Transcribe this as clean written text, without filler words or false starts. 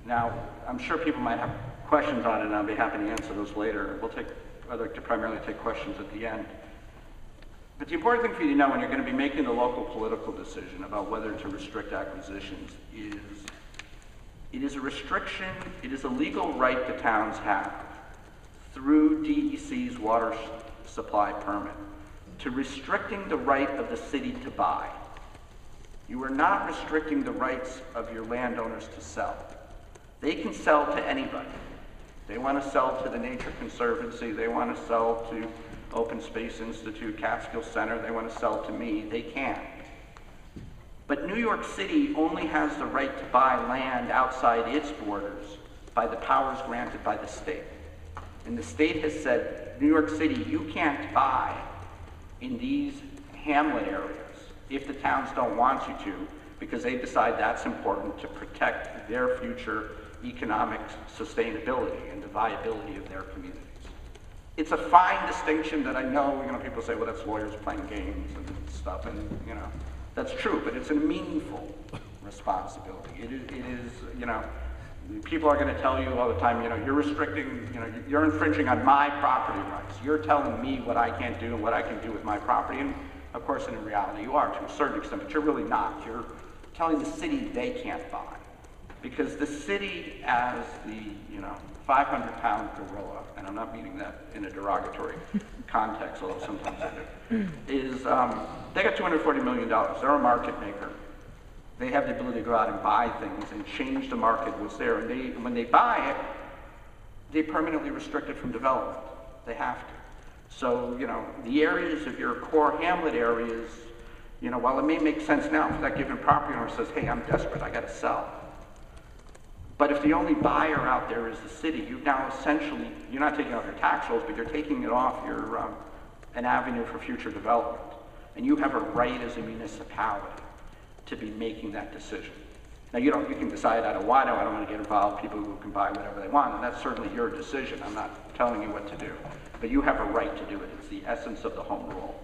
Now, I'm sure people might have questions on it, and I'll be happy to answer those later. I'd like to primarily take questions at the end. But the important thing for you to know when you're going to be making the local political decision about whether to restrict acquisitions is it is a restriction, it is a legal right the towns have through DEC's water supply permit to restricting the right of the city to buy. You are not restricting the rights of your landowners to sell. They can sell to anybody. They want to sell to the Nature Conservancy, they want to sell to Open Space Institute, Catskill Center, they want to sell to me, they can. But New York City only has the right to buy land outside its borders by the powers granted by the state. And the state has said, New York City, you can't buy in these hamlet areas if the towns don't want you to, because they decide that's important to protect their future economic sustainability and the viability of their communities. It's a fine distinction that I know, people say, well, that's lawyers playing games and stuff, and that's true, but it's a meaningful responsibility. It is, people are going to tell you all the time, you're restricting, you're infringing on my property rights. You're telling me what I can't do and what I can do with my property, and of course, in reality, you are to a certain extent, but you're really not. You're telling the city they can't buy. Because the city, as the 500-pound gorilla, and I'm not meaning that in a derogatory context, although sometimes I do, is they got $240 million. They're a market maker. They have the ability to go out and buy things and change the market what's there. And when they buy it, they permanently restrict it from development. They have to. So, the areas of your core hamlet areas, while it may make sense now for that given property owner says, hey, I'm desperate, I got to sell. But if the only buyer out there is the city, you've now essentially, you're not taking off your tax rolls, but you're taking it off your, an avenue for future development. And you have a right as a municipality to be making that decision. Now, you can decide, I don't want to get involved, people who can buy whatever they want, and that's certainly your decision. I'm not telling you what to do. But you have a right to do it. It's the essence of the home rule.